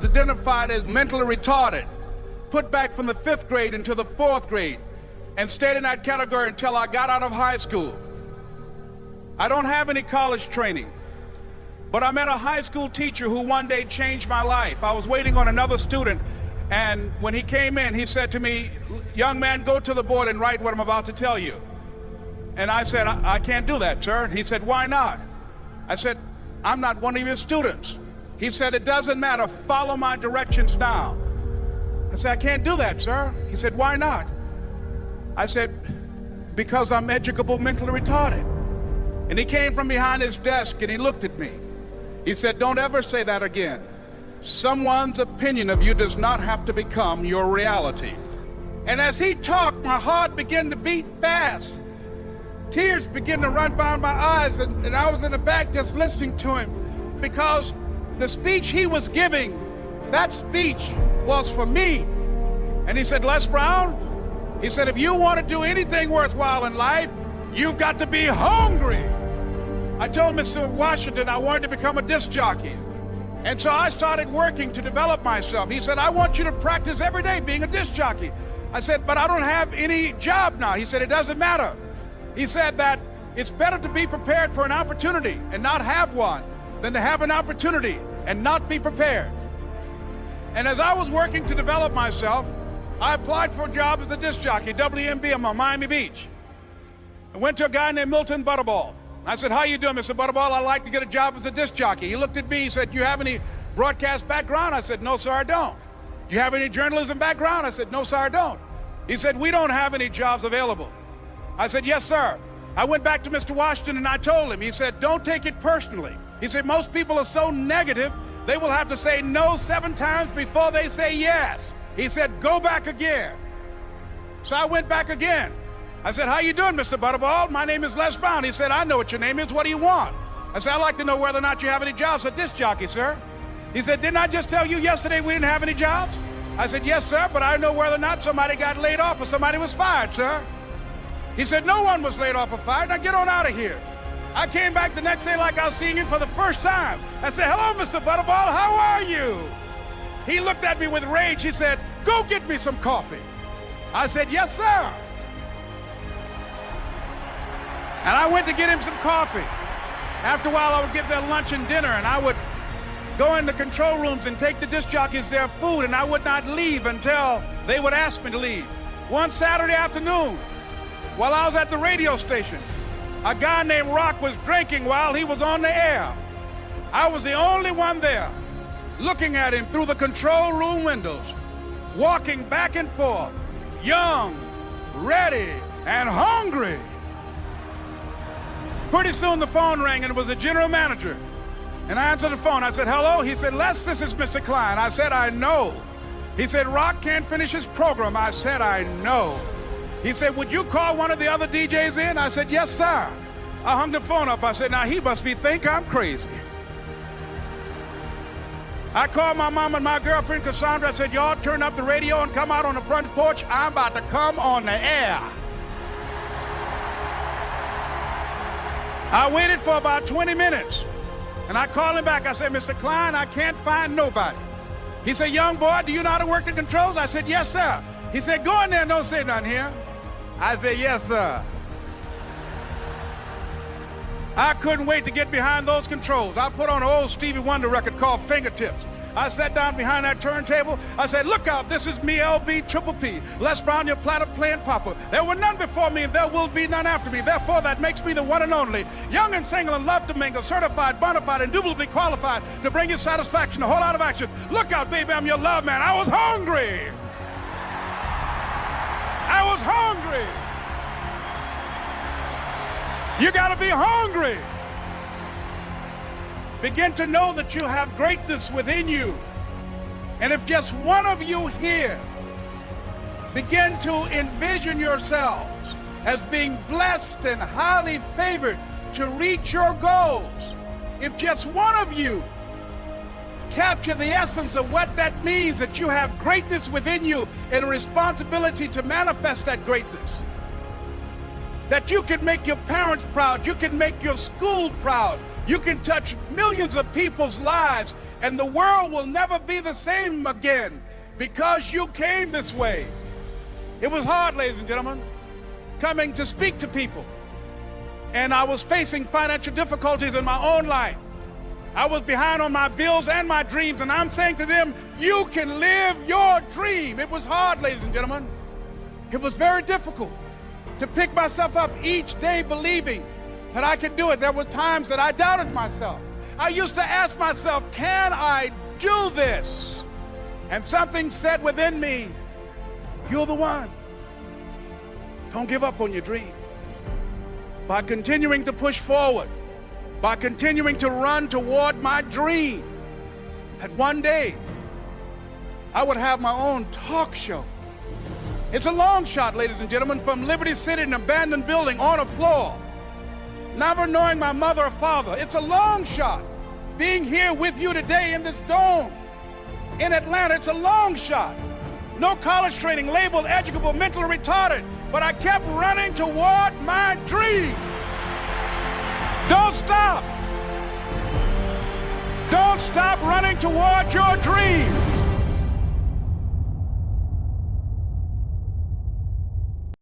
was identified as mentally retarded, put back from the 5th grade into the 4th grade, and stayed in that category until I got out of high school. I don't have any college training, but I met a high school teacher who one day changed my life. I was waiting on another student, and when he came in, he said to me, "Young man, go to the board and write what I'm about to tell you." And I said, I can't do that, sir. He said, "Why not?" I said, "I'm not one of your students." He said, "It doesn't matter. Follow my directions now." I said, "I can't do that, sir." He said, "Why not?" I said, "Because I'm educable mentally retarded." And he came from behind his desk and he looked at me. He said, "Don't ever say that again. Someone's opinion of you does not have to become your reality." And as he talked, my heart began to beat fast. Tears began to run down my eyes, and I was in the back just listening to him, because the speech he was giving, that speech was for me. And he said, "Les Brown," he said, "if you want to do anything worthwhile in life, you've got to be hungry." I told Mr. Washington I wanted to become a disc jockey. And so I started working to develop myself. He said, "I want you to practice every day being a disc jockey." I said, "But I don't have any job now." He said, "It doesn't matter." He said that it's better to be prepared for an opportunity and not have one than to have an opportunity and not be prepared. And as I was working to develop myself, I applied for a job as a disc jockey, WMBM on Miami Beach. I went to a guy named Milton Butterball. I said, "How you doing, Mr. Butterball? I'd like to get a job as a disc jockey." He looked at me, he said, "You have any broadcast background?" I said, "No, sir, I don't." "You have any journalism background?" I said, "No, sir, I don't." He said, "We don't have any jobs available." I said, "Yes, sir." I went back to Mr. Washington and I told him. He said, "Don't take it personally." He said, "Most people are so negative, they will have to say no 7 times before they say yes." He said, "Go back again." So I went back again. I said, "How you doing, Mr. Butterball? My name is Les Brown." He said, "I know what your name is. What do you want?" I said, "I'd like to know whether or not you have any jobs as a disc jockey, sir." He said, "Didn't I just tell you yesterday we didn't have any jobs?" I said, "Yes, sir, but I know whether or not somebody got laid off or somebody was fired, sir." He said, "No one was laid off or fired. Now get on out of here." I came back the next day like I was seeing him for the first time. I said, "Hello, Mr. Butterball, how are you?" He looked at me with rage. He said, "Go get me some coffee." I said, "Yes, sir." And I went to get him some coffee. After a while, I would get their lunch and dinner, and I would go in the control rooms and take the disc jockeys their food, and I would not leave until they would ask me to leave. One Saturday afternoon, while I was at the radio station, a guy named Rock was drinking while he was on the air. I was the only one there, looking at him through the control room windows, walking back and forth, young, ready, and hungry. Pretty soon the phone rang, and it was the general manager. And I answered the phone. I said, "Hello?" He said, "Les, this is Mr. Klein." I said, "I know." He said, "Rock can't finish his program." I said, "I know." He said, "Would you call one of the other DJs in?" I said, "Yes, sir." I hung the phone up. I said, "Now he must think I'm crazy." I called my mom and my girlfriend, Cassandra. I said, "Y'all turn up the radio and come out on the front porch. I'm about to come on the air." I waited for about 20 minutes, and I called him back. I said, "Mr. Klein, I can't find nobody." He said, "Young boy, do you know how to work the controls?" I said, "Yes, sir." He said, "Go in there and don't say nothing here." I said, "Yes, sir." I couldn't wait to get behind those controls. I put on an old Stevie Wonder record called Fingertips. I sat down behind that turntable. I said, "Look out, this is me, LB Triple P, Les Brown, your platter playing papa. There were none before me, and there will be none after me. Therefore, that makes me the one and only. Young and single and love to mingle, certified, bona fide, indubitably qualified to bring you satisfaction, a whole lot of action. Look out, baby, I'm your love man." I was hungry. I was hungry. You got to be hungry. Begin to know that you have greatness within you. And if just one of you here begin to envision yourselves as being blessed and highly favored to reach your goals, if just one of you capture the essence of what that means, that you have greatness within you and a responsibility to manifest that greatness, that you can make your parents proud, you can make your school proud, you can touch millions of people's lives And the world will never be the same again because you came this way. It was hard, ladies and gentlemen, coming to speak to people. And I was facing financial difficulties in my own life. I was behind on my bills and my dreams, and I'm saying to them, you can live your dream. It was hard, ladies and gentlemen. It was very difficult to pick myself up each day believing that I could do it. There were times that I doubted myself. I used to ask myself, can I do this? And something said within me, you're the one. Don't give up on your dream. By continuing to push forward, by continuing to run toward my dream, that one day I would have my own talk show. It's a long shot, ladies and gentlemen, from Liberty City, an abandoned building on a floor, never knowing my mother or father. It's a long shot. Being here with you today in this dome in Atlanta, it's a long shot. No college training, labeled educable, mentally retarded, but I kept running toward my dream. Don't stop. Don't stop running toward your dream.